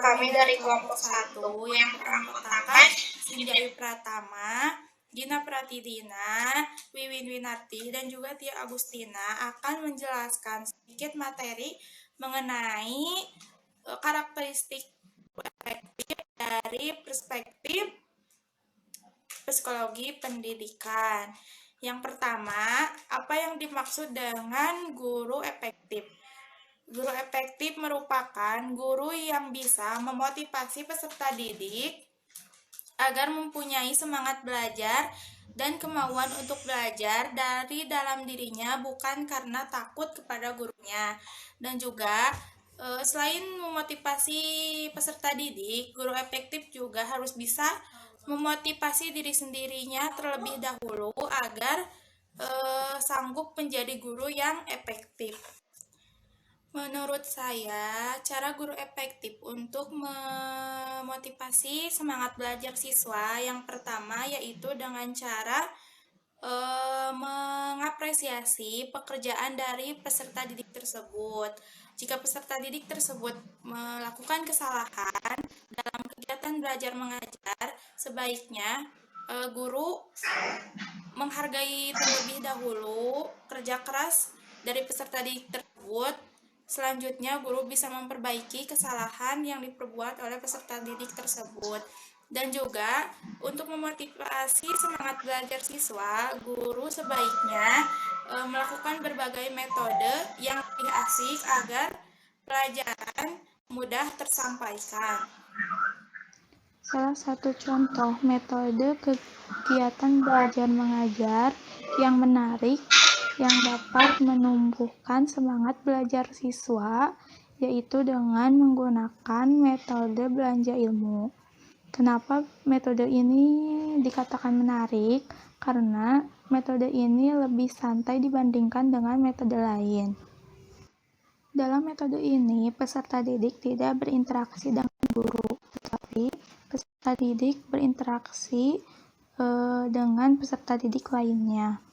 kami dari kelompok 1 yang beranggotakan Cindy Ayu Pratama, Gina Pratidina, Wiwin Winarti, dan juga Tia Agustina akan menjelaskan sedikit materi mengenai karakteristik efektif dari perspektif psikologi pendidikan. Yang pertama, apa yang dimaksud dengan guru efektif? Guru efektif merupakan guru yang bisa memotivasi peserta didik agar mempunyai semangat belajar dan kemauan untuk belajar dari dalam dirinya, bukan karena takut kepada gurunya. Dan juga selain memotivasi peserta didik, guru efektif juga harus bisa memotivasi diri sendirinya terlebih dahulu agar sanggup menjadi guru yang efektif. Menurut saya, cara guru efektif untuk memotivasi semangat belajar siswa yang pertama yaitu dengan cara mengapresiasi pekerjaan dari peserta didik tersebut. Jika peserta didik tersebut melakukan kesalahan dalam kegiatan belajar mengajar, sebaiknya guru menghargai terlebih dahulu kerja keras dari peserta didik tersebut. Selanjutnya, guru bisa memperbaiki kesalahan yang diperbuat oleh peserta didik tersebut. Dan juga, untuk memotivasi semangat belajar siswa, guru sebaiknya melakukan berbagai metode yang lebih asik agar pelajaran mudah tersampaikan. Salah satu contoh metode kegiatan belajar mengajar yang menarik yang dapat menumbuhkan semangat belajar siswa yaitu dengan menggunakan metode belanja ilmu. Kenapa metode ini dikatakan menarik? Karena metode ini lebih santai dibandingkan dengan metode lain. Dalam metode ini, peserta didik tidak berinteraksi dengan guru, tetapi peserta didik berinteraksi dengan peserta didik lainnya.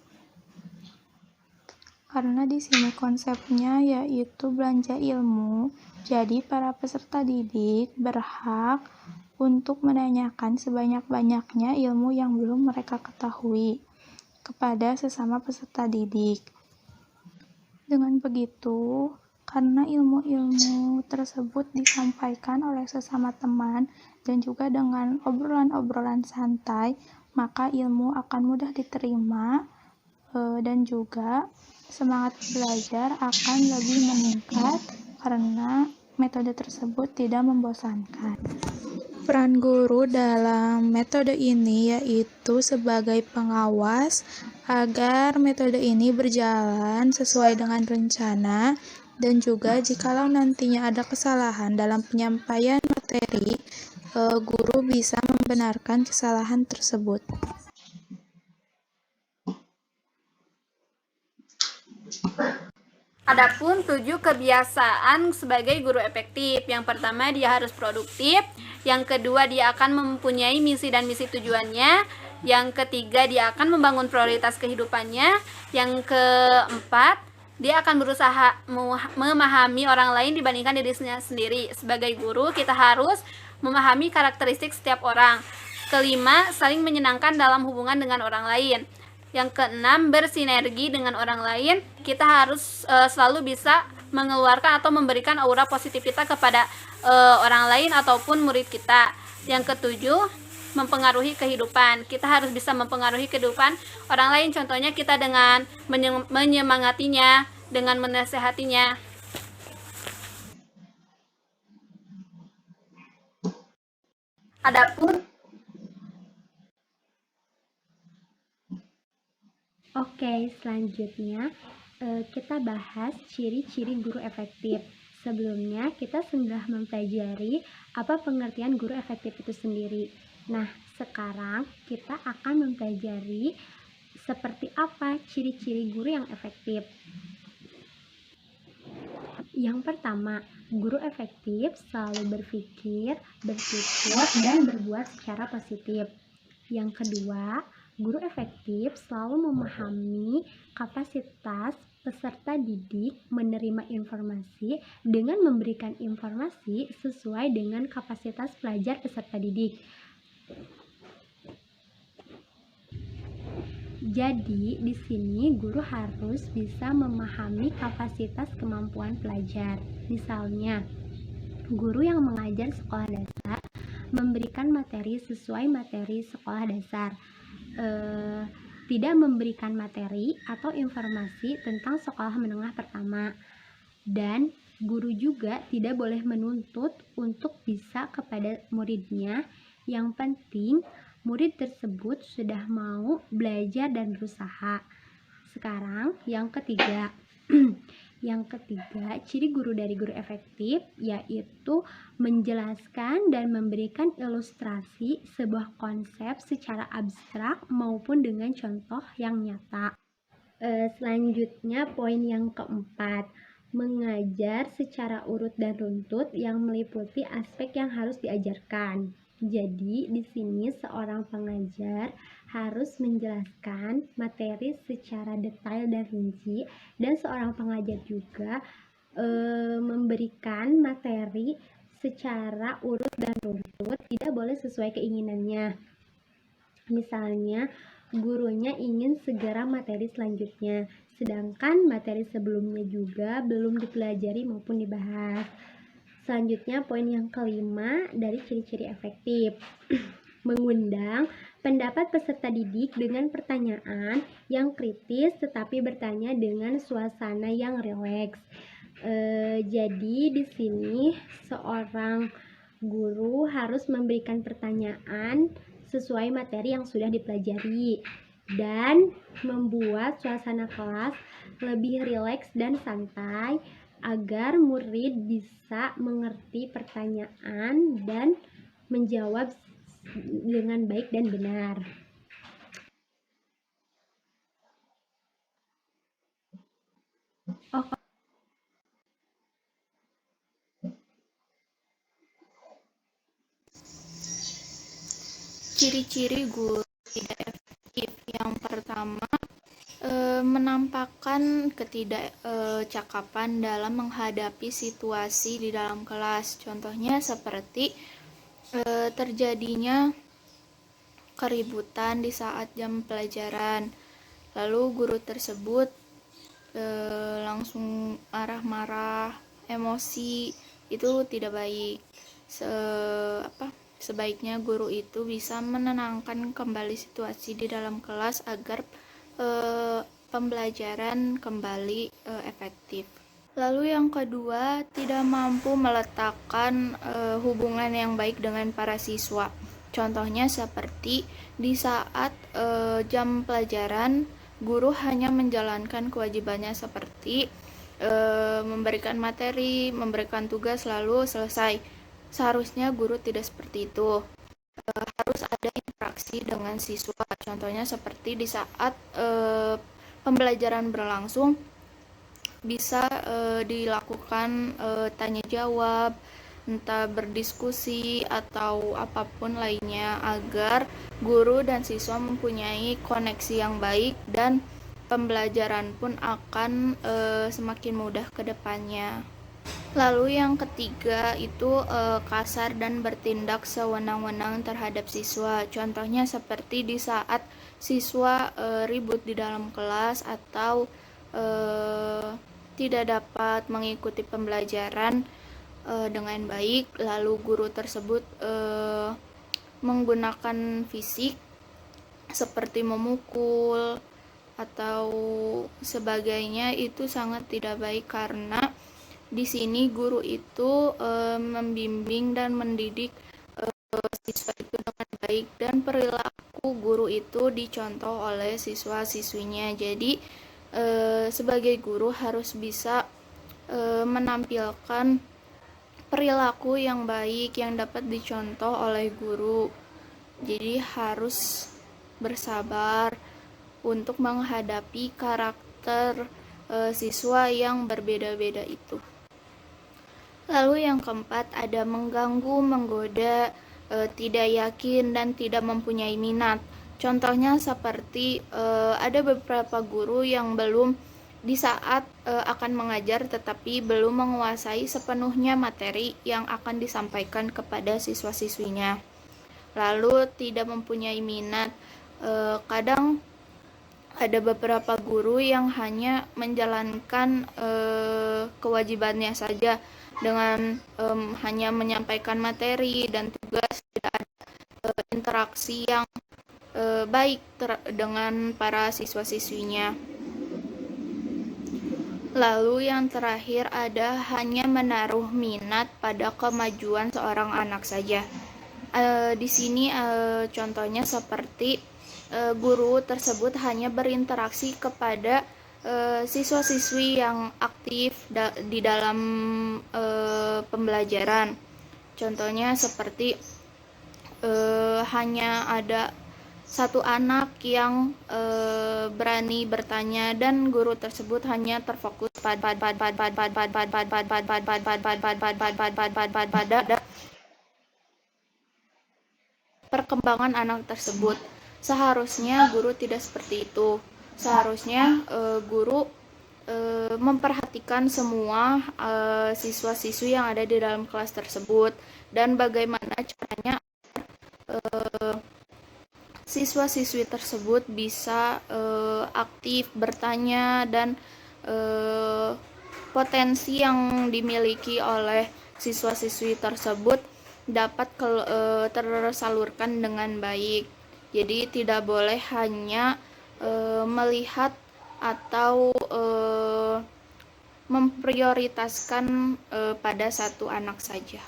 Karena di sini konsepnya yaitu belanja ilmu, jadi para peserta didik berhak untuk menanyakan sebanyak-banyaknya ilmu yang belum mereka ketahui kepada sesama peserta didik. Dengan begitu, karena ilmu-ilmu tersebut disampaikan oleh sesama teman dan juga dengan obrolan-obrolan santai, maka ilmu akan mudah diterima dan juga semangat belajar akan lebih meningkat karena metode tersebut tidak membosankan. Peran guru dalam metode ini yaitu sebagai pengawas agar metode ini berjalan sesuai dengan rencana, dan juga jikalau nantinya ada kesalahan dalam penyampaian materi, guru bisa membenarkan kesalahan tersebut. Adapun 7 kebiasaan sebagai guru efektif. Yang pertama, dia harus produktif. Yang kedua, dia akan mempunyai misi dan misi tujuannya. Yang ketiga, dia akan membangun prioritas kehidupannya. Yang keempat, dia akan berusaha memahami orang lain dibandingkan dirinya sendiri. Sebagai guru, kita harus memahami karakteristik setiap orang. Kelima, saling menyenangkan dalam hubungan dengan orang lain. Yang keenam, bersinergi dengan orang lain. Kita harus selalu bisa mengeluarkan atau memberikan aura positivitas kepada orang lain ataupun murid kita. Yang ketujuh, mempengaruhi kehidupan. Kita harus bisa mempengaruhi kehidupan orang lain. Contohnya kita dengan menyemangatinya, dengan menasehatinya. Oke, selanjutnya kita bahas ciri-ciri guru efektif. Sebelumnya kita sudah mempelajari apa pengertian guru efektif itu sendiri. Nah, sekarang kita akan mempelajari seperti apa ciri-ciri guru yang efektif. Yang pertama, guru efektif selalu berpikir, bertutur, dan berbuat secara positif. Yang kedua, Guru efektif selalu memahami kapasitas peserta didik menerima informasi dengan memberikan informasi sesuai dengan kapasitas pelajar peserta didik. Jadi, di sini guru harus bisa memahami kapasitas kemampuan pelajar. Misalnya, guru yang mengajar sekolah dasar memberikan materi sesuai materi sekolah dasar. Tidak memberikan materi atau informasi tentang sekolah menengah pertama. Dan guru juga tidak boleh menuntut untuk bisa kepada muridnya. Yang penting murid tersebut sudah mau belajar dan berusaha. Sekarang yang ketiga. Yang ketiga, ciri guru dari guru efektif yaitu menjelaskan dan memberikan ilustrasi sebuah konsep secara abstrak maupun dengan contoh yang nyata. Selanjutnya, poin yang keempat, mengajar secara urut dan runtut yang meliputi aspek yang harus diajarkan. Jadi, di sini seorang pengajar harus menjelaskan materi secara detail dan rinci, dan seorang pengajar juga memberikan materi secara urut dan runtut, tidak boleh sesuai keinginannya. Misalnya, gurunya ingin segera materi selanjutnya, sedangkan materi sebelumnya juga belum dipelajari maupun dibahas. Selanjutnya, poin yang kelima dari ciri-ciri efektif. Mengundang pendapat peserta didik dengan pertanyaan yang kritis tetapi bertanya dengan suasana yang rileks. Jadi di sini seorang guru harus memberikan pertanyaan sesuai materi yang sudah dipelajari dan membuat suasana kelas lebih rileks dan santai agar murid bisa mengerti pertanyaan dan menjawab dengan baik dan benar. Ciri-ciri guru tidak efektif. Yang pertama, menampakkan ketidakcakapan dalam menghadapi situasi di dalam kelas. Contohnya seperti terjadinya keributan di saat jam pelajaran, lalu guru tersebut langsung marah-marah, emosi, itu tidak baik. Sebaiknya guru itu bisa menenangkan kembali situasi di dalam kelas agar pembelajaran kembali efektif. Lalu yang kedua, tidak mampu meletakkan hubungan yang baik dengan para siswa. Contohnya seperti di saat jam pelajaran, guru hanya menjalankan kewajibannya seperti memberikan materi, memberikan tugas lalu selesai. Seharusnya guru tidak seperti itu. Harus ada interaksi dengan siswa. Contohnya seperti di saat pembelajaran berlangsung, bisa dilakukan tanya jawab, entah berdiskusi atau apapun lainnya, agar guru dan siswa mempunyai koneksi yang baik dan pembelajaran pun akan semakin mudah ke depannya. Lalu yang ketiga itu kasar dan bertindak sewenang-wenang terhadap siswa. Contohnya seperti di saat siswa ribut di dalam kelas atau tidak dapat mengikuti pembelajaran dengan baik, lalu guru tersebut menggunakan fisik seperti memukul atau sebagainya, itu sangat tidak baik karena di sini guru itu membimbing dan mendidik siswa itu dengan baik, dan perilaku guru itu dicontoh oleh siswa-siswinya. Jadi sebagai guru harus bisa menampilkan perilaku yang baik yang dapat dicontoh oleh guru. Jadi harus bersabar untuk menghadapi karakter siswa yang berbeda-beda itu. Lalu yang keempat, ada mengganggu, menggoda, tidak yakin, dan tidak mempunyai minat. Contohnya seperti ada beberapa guru yang belum di saat akan mengajar tetapi belum menguasai sepenuhnya materi yang akan disampaikan kepada siswa-siswinya. Lalu tidak mempunyai minat. Kadang ada beberapa guru yang hanya menjalankan kewajibannya saja dengan hanya menyampaikan materi dan tugas, tidak ada interaksi yang baik dengan para siswa-siswinya. Lalu yang terakhir ada hanya menaruh minat pada kemajuan seorang anak saja. Di sini contohnya seperti guru tersebut hanya berinteraksi kepada siswa-siswi yang aktif di dalam pembelajaran. Contohnya seperti hanya ada satu anak yang berani bertanya dan guru tersebut hanya terfokus pada perkembangan anak tersebut. Seharusnya guru tidak seperti itu. Seharusnya guru memperhatikan semua siswa-siswi yang ada di dalam kelas tersebut dan bagaimana caranya siswa-siswi tersebut bisa aktif bertanya dan potensi yang dimiliki oleh siswa-siswi tersebut dapat tersalurkan dengan baik. Jadi tidak boleh hanya melihat atau memprioritaskan pada satu anak saja.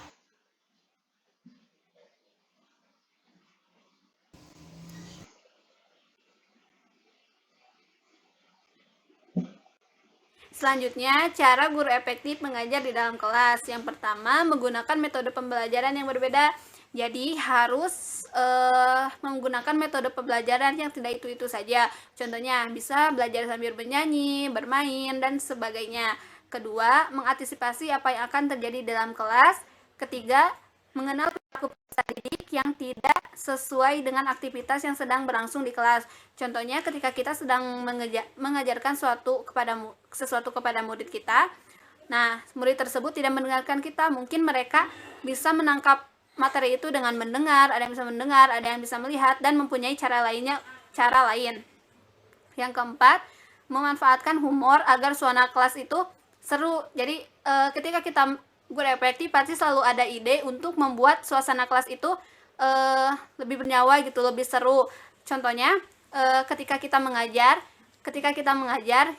Selanjutnya, cara guru efektif mengajar di dalam kelas. Yang pertama, menggunakan metode pembelajaran yang berbeda. Jadi, harus menggunakan metode pembelajaran yang tidak itu-itu saja. Contohnya, bisa belajar sambil bernyanyi, bermain, dan sebagainya. Kedua, mengantisipasi apa yang akan terjadi dalam kelas. Ketiga, mengenal perilaku peserta didik yang tidak sesuai dengan aktivitas yang sedang berlangsung di kelas. Contohnya ketika kita sedang mengajarkan sesuatu kepada murid kita, nah murid tersebut tidak mendengarkan kita, mungkin mereka bisa menangkap materi itu dengan mendengar, ada yang bisa mendengar, ada yang bisa melihat, dan mempunyai cara lain. Yang keempat, memanfaatkan humor agar suasana kelas itu seru. Jadi ketika kita guru efektif pasti selalu ada ide untuk membuat suasana kelas itu lebih bernyawa gitu, lebih seru. Contohnya ketika kita mengajar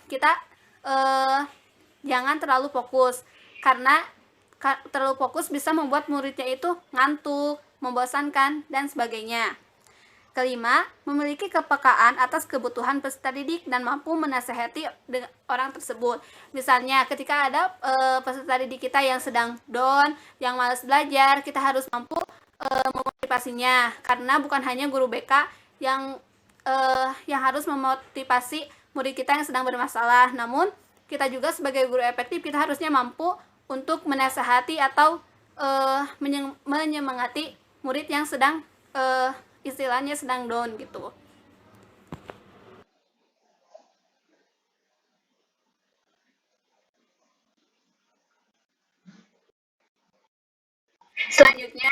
kita jangan terlalu fokus, karena terlalu fokus bisa membuat muridnya itu ngantuk, membosankan, dan sebagainya. Kelima, memiliki kepekaan atas kebutuhan peserta didik dan mampu menasehati orang tersebut. Misalnya, ketika ada peserta didik kita yang sedang down, yang malas belajar, kita harus mampu memotivasinya. Karena bukan hanya guru BK yang harus memotivasi murid kita yang sedang bermasalah, namun kita juga sebagai guru efektif kita harusnya mampu untuk menasehati atau menyemangati murid yang sedang istilahnya sedang down gitu. Selanjutnya,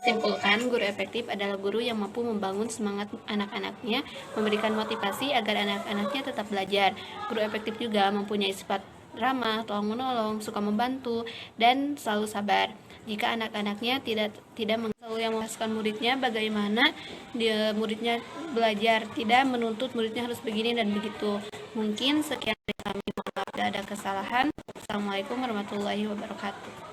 simpulkan, guru efektif adalah guru yang mampu membangun semangat anak-anaknya, memberikan motivasi agar anak-anaknya tetap belajar. Guru efektif juga mempunyai sifat ramah, tolong-menolong, suka membantu, dan selalu sabar. Jika anak-anaknya tidak selalu yang memuaskan muridnya, bagaimana muridnya belajar, tidak menuntut muridnya harus begini dan begitu. Mungkin sekian dari kami, mohon maaf bila ada kesalahan. Assalamualaikum warahmatullahi wabarakatuh.